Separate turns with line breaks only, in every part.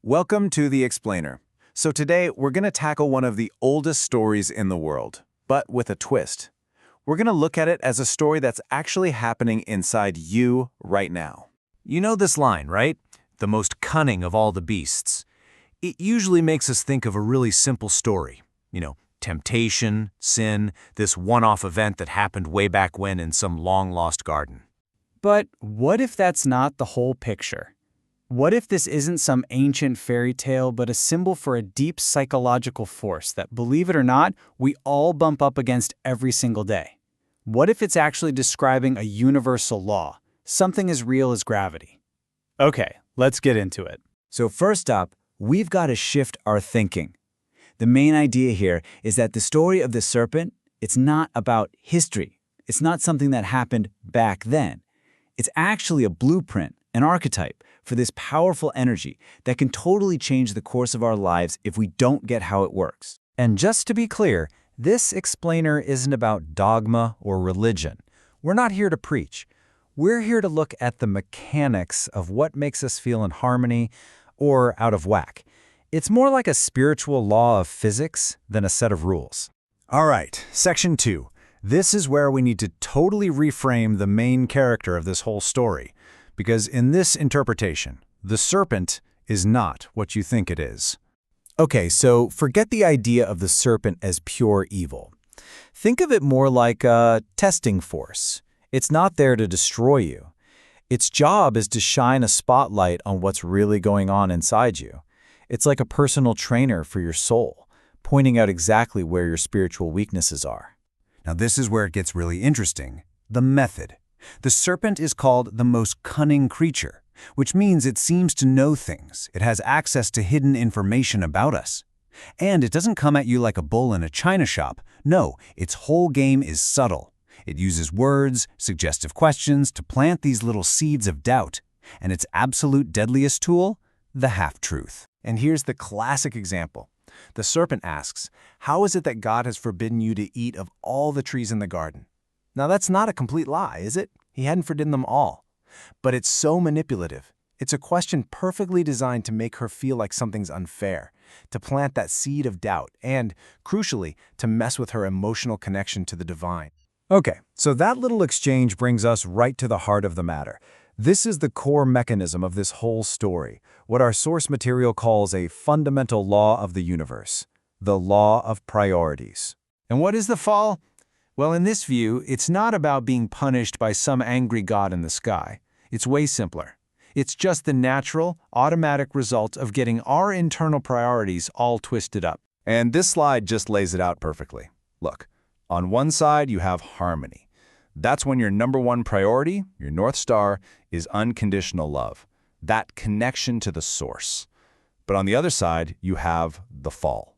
Welcome to The Explainer. So today, we're going to tackle one of the oldest stories in the world, but with a twist. We're going to look at it as a story that's actually happening inside you right now.
You know this line, right? The most cunning of all the beasts. It usually makes us think of a really simple story. Temptation, sin, this one-off event that happened way back when in some long-lost garden.
But what if that's not the whole picture? What if this isn't some ancient fairy tale, but a symbol for a deep psychological force that, believe it or not, we all bump up against every single day? What if it's actually describing a universal law, something as real as gravity? Okay, let's get into it.
So first up, we've got to shift our thinking. The main idea here is that the story of the serpent, it's not about history. It's not something that happened back then. It's actually a blueprint, an archetype for this powerful energy that can totally change the course of our lives if we don't get how it works.
And just to be clear, this explainer isn't about dogma or religion. We're not here to preach. We're here to look at the mechanics of what makes us feel in harmony or out of whack. It's more like a spiritual law of physics than a set of rules.
All right, Section 2. This is where we need to totally reframe the main character of this whole story. Because in this interpretation, the serpent is not what you think it is. Okay, so forget the idea of the serpent as pure evil. Think of it more like a testing force. It's not there to destroy you. Its job is to shine a spotlight on what's really going on inside you. It's like a personal trainer for your soul, pointing out exactly where your spiritual weaknesses are. Now this is where it gets really interesting. The method. The serpent is called the most cunning creature, which means it seems to know things. It has access to hidden information about us. And it doesn't come at you like a bull in a china shop. No, its whole game is subtle. It uses words, suggestive questions to plant these little seeds of doubt. And its absolute deadliest tool? The half-truth. And here's the classic example. The serpent asks, "How is it that God has forbidden you to eat of all the trees in the garden?" Now that's not a complete lie, is it? He hadn't forbidden them all. But it's so manipulative. It's a question perfectly designed to make her feel like something's unfair, to plant that seed of doubt, and, crucially, to mess with her emotional connection to the divine. Okay, so that little exchange brings us right to the heart of the matter. This is the core mechanism of this whole story, what our source material calls a fundamental law of the universe, the law of priorities. And what is the fall? Well, in this view, it's not about being punished by some angry god in the sky. It's way simpler. It's just the natural, automatic result of getting our internal priorities all twisted up. And this slide just lays it out perfectly. Look, on one side you have harmony. That's when your number one priority, your North Star, is unconditional love, that connection to the source. But on the other side, you have the fall.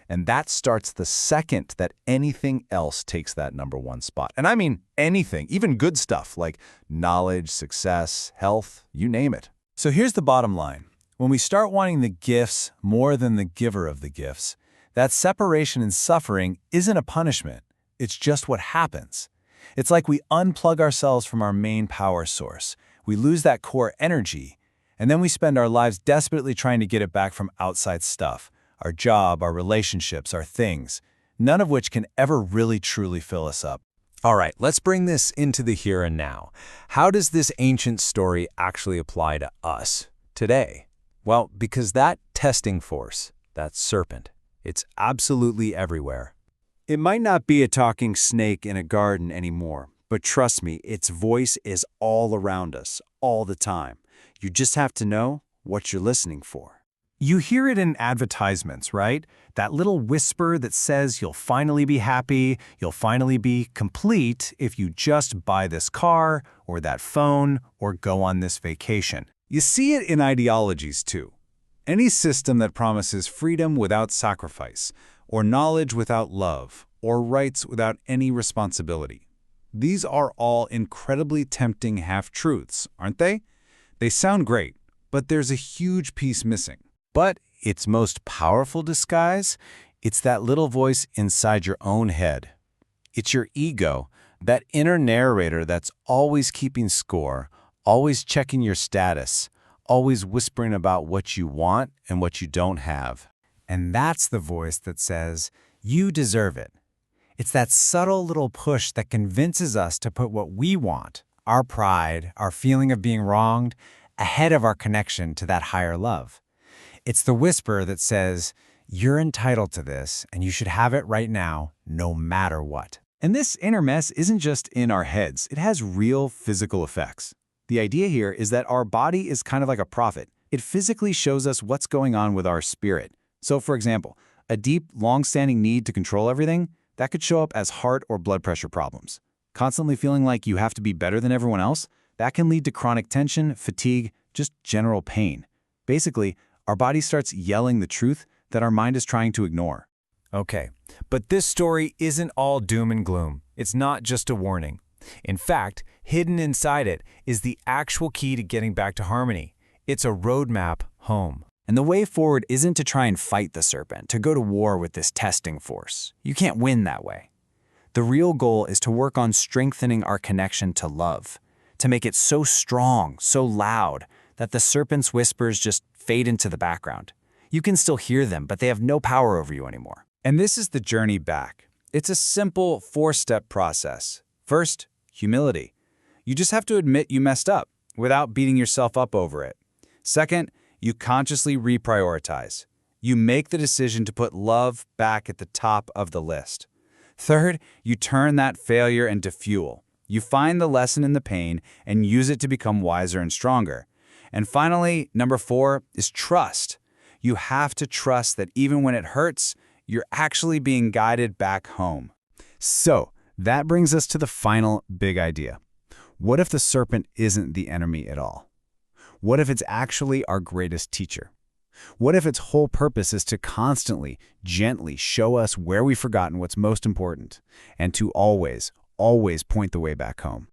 And that starts the second that anything else takes that number one spot. And I mean anything, even good stuff like knowledge, success, health, you name it. So here's the bottom line. When we start wanting the gifts more than the giver of the gifts, that separation and suffering isn't a punishment. It's just what happens. It's like we unplug ourselves from our main power source. We lose that core energy, and then we spend our lives desperately trying to get it back from outside stuff. Our job, our relationships, our things, none of which can ever really truly fill us up.
All right, let's bring this into the here and now. How does this ancient story actually apply to us today? Well, because that testing force, that serpent, it's absolutely everywhere.
It might not be a talking snake in a garden anymore, but trust me, its voice is all around us, all the time. You just have to know what you're listening for. You hear it in advertisements, right? That little whisper that says you'll finally be happy, you'll finally be complete if you just buy this car or that phone or go on this vacation. You see it in ideologies too. Any system that promises freedom without sacrifice, or knowledge without love, or rights without any responsibility. These are all incredibly tempting half-truths, aren't they? They sound great, but there's a huge piece missing. But its most powerful disguise, it's that little voice inside your own head. It's your ego, that inner narrator that's always keeping score, always checking your status, always whispering about what you want and what you don't have.
And that's the voice that says, you deserve it. It's that subtle little push that convinces us to put what we want, our pride, our feeling of being wronged, ahead of our connection to that higher love. It's the whisper that says, you're entitled to this, and you should have it right now, no matter what.
And this inner mess isn't just in our heads. It has real physical effects. The idea here is that our body is kind of like a prophet. It physically shows us what's going on with our spirit. So, for example, a deep, long-standing need to control everything, that could show up as heart or blood pressure problems. Constantly feeling like you have to be better than everyone else, that can lead to chronic tension, fatigue, just general pain. Basically, our body starts yelling the truth that our mind is trying to ignore.
Okay, but this story isn't all doom and gloom. It's not just a warning. In fact, hidden inside it is the actual key to getting back to harmony. It's a roadmap home.
And the way forward isn't to try and fight the serpent, to go to war with this testing force. You can't win that way. The real goal is to work on strengthening our connection to love, to make it so strong, so loud, that the serpent's whispers just fade into the background. You can still hear them, but they have no power over you anymore.
And this is the journey back. It's a simple 4-step process. First, humility. You just have to admit you messed up without beating yourself up over it. Second, you consciously reprioritize. You make the decision to put love back at the top of the list. Third, you turn that failure into fuel. You find the lesson in the pain and use it to become wiser and stronger. And finally, number 4 is trust. You have to trust that even when it hurts, you're actually being guided back home.
So, that brings us to the final big idea. What if the serpent isn't the enemy at all? What if it's actually our greatest teacher? What if its whole purpose is to constantly, gently show us where we've forgotten what's most important, and to always, always point the way back home?